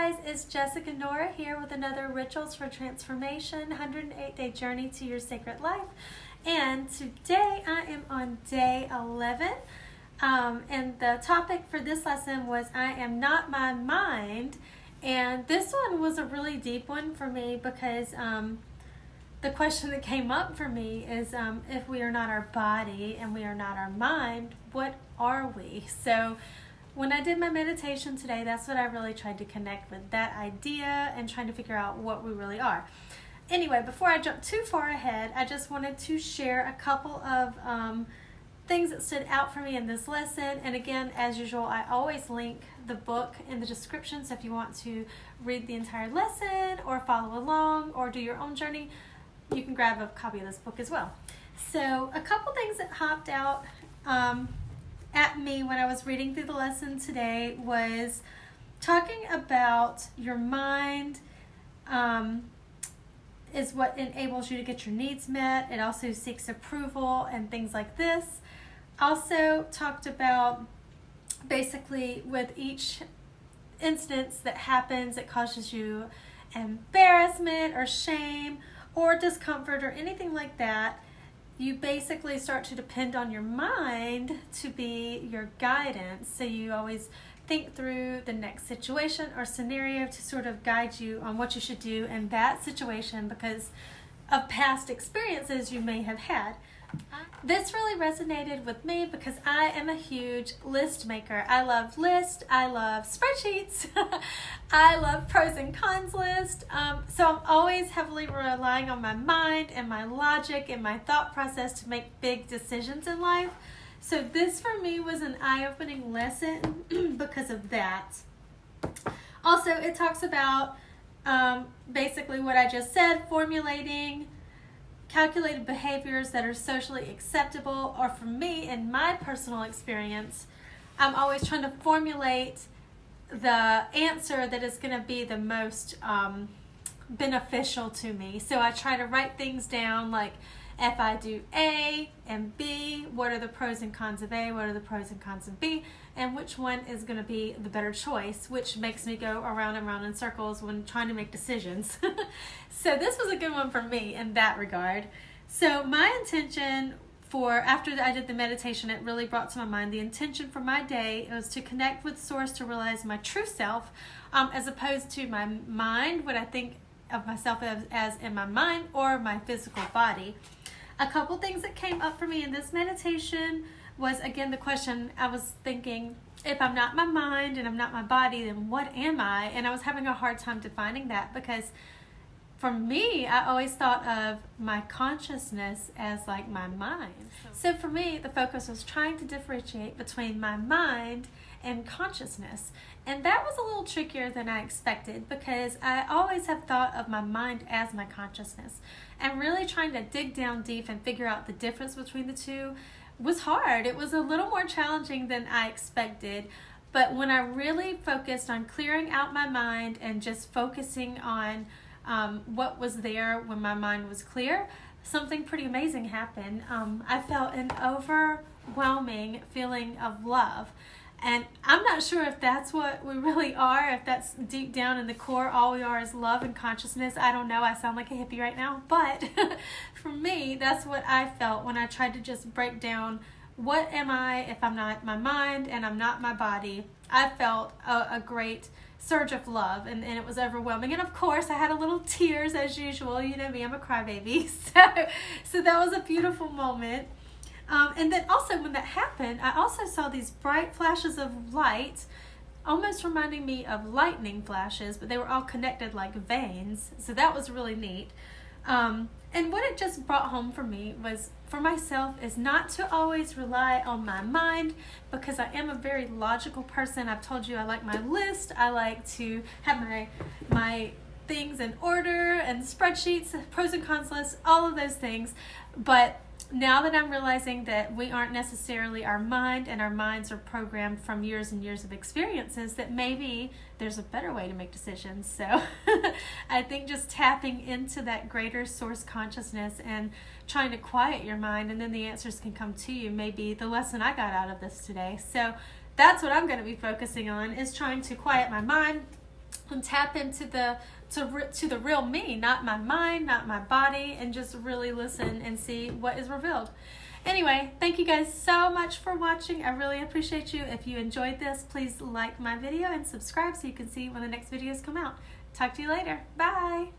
guys, it's Jessica Nora here with another Rituals for Transformation 108-day journey to your sacred life. And today I am on day 11. And the topic for this lesson was I am not my mind. And this one was a really deep one for me because the question that came up for me is if we are not our body and we are not our mind, what are we? So when I did my meditation today, that's what I really tried to connect with, that idea and trying to figure out what we really are. Anyway, before I jump too far ahead, I just wanted to share a couple of things that stood out for me in this lesson. And again, as usual, I always link the book in the description, so if you want to read the entire lesson or follow along or do your own journey, you can grab a copy of this book as well. So a couple things that hopped out at me when I was reading through the lesson today was talking about your mind is what enables you to get your needs met. It also seeks approval and things like this. Also talked about basically with each instance that happens, it causes you embarrassment or shame or discomfort or anything like that. You basically start to depend on your mind to be your guidance. So you always think through the next situation or scenario to sort of guide you on what you should do in that situation because of past experiences you may have had. This really resonated with me because I am a huge list maker. I love lists, I love spreadsheets, I love pros and cons lists. So I'm always heavily relying on my mind and my logic and my thought process to make big decisions in life. So this for me was an eye-opening lesson because of that. Also, it talks about basically what I just said, formulating calculated behaviors that are socially acceptable, or for me, in my personal experience, I'm always trying to formulate the answer that is going to be the most beneficial to me. So I try to write things down like, if I do A and B, what are the pros and cons of A, what are the pros and cons of B, and which one is going to be the better choice, which makes me go around and around in circles when trying to make decisions. So this was a good one for me in that regard. So my intention for, after I did the meditation, it really brought to my mind the intention for my day was to connect with Source to realize my true self, as opposed to my mind, what I think of myself as in my mind or my physical body. A couple things that came up for me in this meditation was, again, the question I was thinking, if I'm not my mind and I'm not my body, then what am I? And I was having a hard time defining that because for me, I always thought of my consciousness as like my mind. So for me, the focus was trying to differentiate between my mind and consciousness. And that was a little trickier than I expected because I always have thought of my mind as my consciousness. And really trying to dig down deep and figure out the difference between the two was hard. It was a little more challenging than I expected. But when I really focused on clearing out my mind and just focusing on what was there when my mind was clear, something pretty amazing happened. I felt an overwhelming feeling of love. And I'm not sure if that's what we really are, if that's deep down in the core, all we are is love and consciousness. I don't know, I sound like a hippie right now, but for me, that's what I felt when I tried to just break down what am I if I'm not my mind and I'm not my body. I felt a great surge of love and it was overwhelming. And of course, I had a little tears as usual. You know me, I'm a crybaby. So that was a beautiful moment. And then also when that happened, I also saw these bright flashes of light, almost reminding me of lightning flashes, but they were all connected like veins. So that was really neat. And what it just brought home for me was, for myself, is not to always rely on my mind because I am a very logical person. I've told you I like my list. I like to have my things in order and spreadsheets, pros and cons lists, all of those things. But now that I'm realizing that we aren't necessarily our mind and our minds are programmed from years and years of experiences, that maybe there's a better way to make decisions. So I think just tapping into that greater source consciousness and trying to quiet your mind, and then the answers can come to you, may be the lesson I got out of this today. So that's what I'm going to be focusing on, is trying to quiet my mind and tap into the real me, not my mind, not my body, and just really listen and see what is revealed. Anyway, thank you guys so much for watching. I really appreciate you. If you enjoyed this, please like my video and subscribe so you can see when the next videos come out. Talk to you later. Bye.